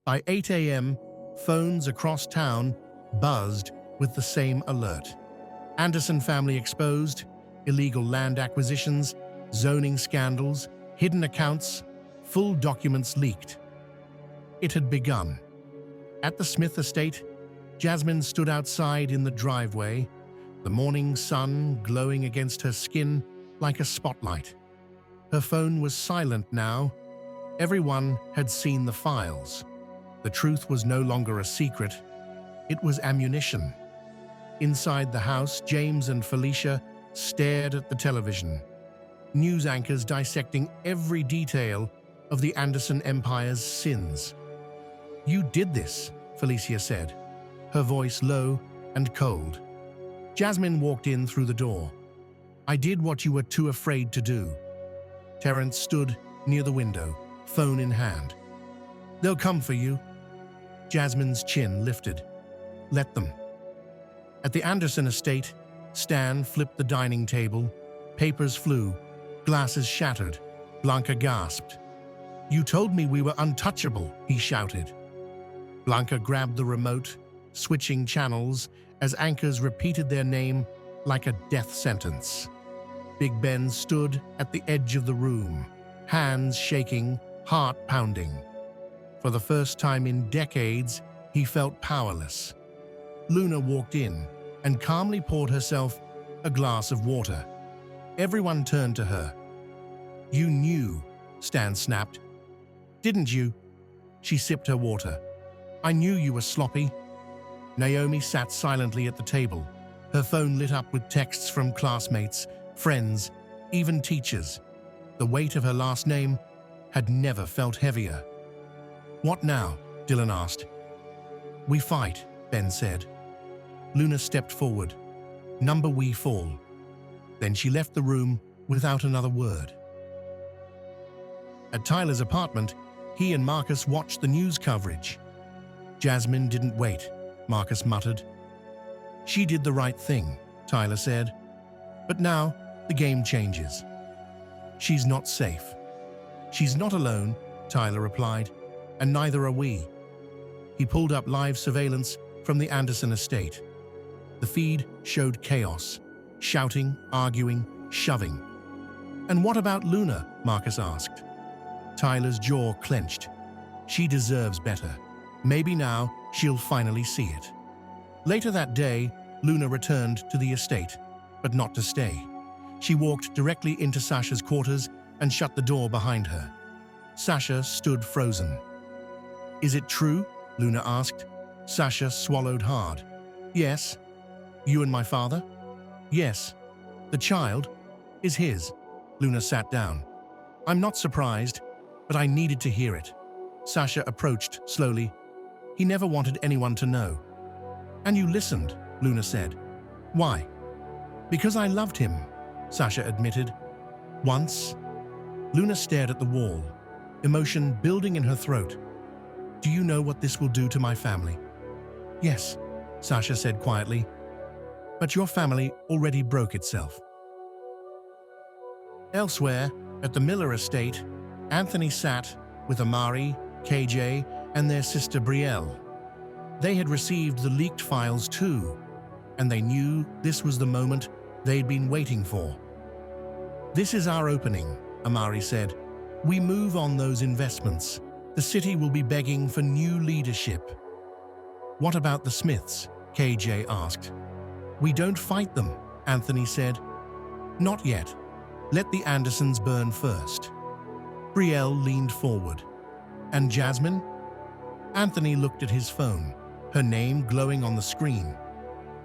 By 8 a.m., phones across town buzzed with the same alert. Anderson family exposed, illegal land acquisitions, zoning scandals, hidden accounts, full documents leaked. It had begun. At the Smith estate, Jasmine stood outside in the driveway, the morning sun glowing against her skin like a spotlight. Her phone was silent now. Everyone had seen the files. The truth was no longer a secret. It was ammunition. Inside the house, James and Felicia stared at the television. News anchors dissecting every detail of the Anderson Empire's sins. "You did this," Felicia said, her voice low and cold. Jasmine walked in through the door. "I did what you were too afraid to do." Terence stood near the window, phone in hand. "They'll come for you." Jasmine's chin lifted. "Let them." At the Anderson estate, Stan flipped the dining table. Papers flew, glasses shattered. Blanca gasped. "You told me we were untouchable," he shouted. Blanca grabbed the remote, switching channels as anchors repeated their name like a death sentence. Big Ben stood at the edge of the room, hands shaking, heart pounding. For the first time in decades, he felt powerless. Luna walked in and calmly poured herself a glass of water. Everyone turned to her. "You knew," Stan snapped. "Didn't you?" She sipped her water. "I knew you were sloppy." Naomi sat silently at the table, her phone lit up with texts from classmates, friends, even teachers. The weight of her last name had never felt heavier. "What now?" Dylan asked. "We fight," Ben said. Luna stepped forward. "Number we fall." Then she left the room without another word. At Tyler's apartment, he and Marcus watched the news coverage. "Jasmine didn't wait," Marcus muttered. "She did the right thing," Tyler said. "But now, the game changes. She's not safe." "She's not alone," Tyler replied, "and neither are we." He pulled up live surveillance from the Anderson estate. The feed showed chaos, shouting, arguing, shoving. "And what about Luna?" Marcus asked. Tyler's jaw clenched. "She deserves better. Maybe now she'll finally see it." Later that day, Luna returned to the estate, but not to stay. She walked directly into Sasha's quarters and shut the door behind her. Sasha stood frozen. "Is it true?" Luna asked. Sasha swallowed hard. "Yes." "You and my father?" "Yes." "The child is his." Luna sat down. "I'm not surprised, but I needed to hear it." Sasha approached slowly. "He never wanted anyone to know." "And you listened," Luna said. "Why?" "Because I loved him," Sasha admitted. "Once." Luna stared at the wall, emotion building in her throat. "Do you know what this will do to my family?" "Yes," Sasha said quietly. "But your family already broke itself." Elsewhere, at the Miller estate, Anthony sat with Amari, KJ, and their sister Brielle. They had received the leaked files too, and they knew this was the moment they'd been waiting for. "This is our opening," Amari said. "We move on those investments. The city will be begging for new leadership." "What about the Smiths?" KJ asked. "We don't fight them," Anthony said. "Not yet. Let the Andersons burn first." Brielle leaned forward. "And Jasmine?" Anthony looked at his phone, her name glowing on the screen.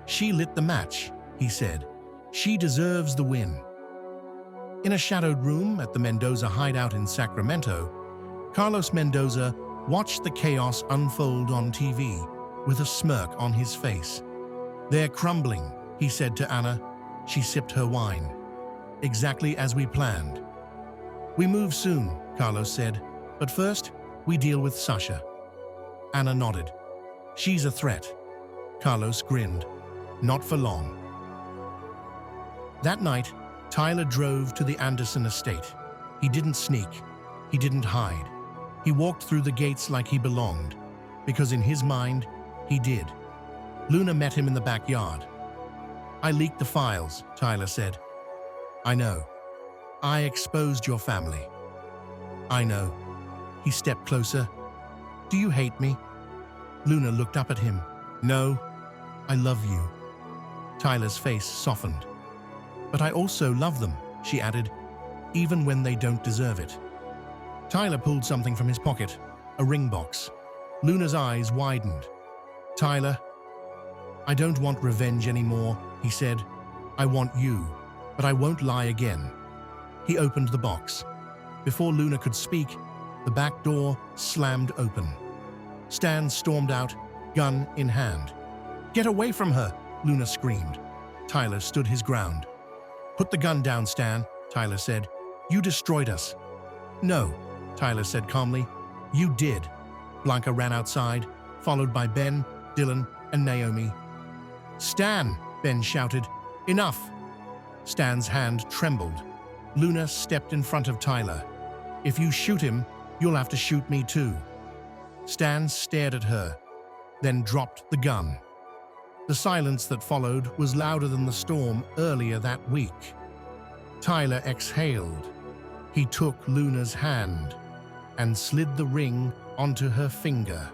"She lit the match," he said. "She deserves the win." In a shadowed room at the Mendoza hideout in Sacramento, Carlos Mendoza watched the chaos unfold on TV with a smirk on his face. "They're crumbling," he said to Anna. She sipped her wine. "Exactly as we planned." "We move soon," Carlos said. "But first, we deal with Sasha." Anna nodded. "She's a threat." Carlos grinned. "Not for long." That night, Tyler drove to the Anderson estate. He didn't sneak. He didn't hide. He walked through the gates like he belonged. because in his mind, he did. Luna met him in the backyard. "I leaked the files," Tyler said. "I know. I exposed your family." "I know." He stepped closer. "Do you hate me?" Luna looked up at him. "No, I love you." Tyler's face softened. "But I also love them," she added, "even when they don't deserve it." Tyler pulled something from his pocket, a ring box. Luna's eyes widened. "Tyler, I don't want revenge anymore," he said. "I want you, but I won't lie again." He opened the box. Before Luna could speak, the back door slammed open. Stan stormed out, gun in hand. "Get away from her!" Luna screamed. Tyler stood his ground. "Put the gun down, Stan," Tyler said. "You destroyed us." "No," Tyler said calmly. "You did." Blanca ran outside, followed by Ben, Dylan, and Naomi. "Stan!" Ben shouted. "Enough!" Stan's hand trembled. Luna stepped in front of Tyler. "If you shoot him, you'll have to shoot me too." Stan stared at her, then dropped the gun. The silence that followed was louder than the storm earlier that week. Tyler exhaled. He took Luna's hand and slid the ring onto her finger.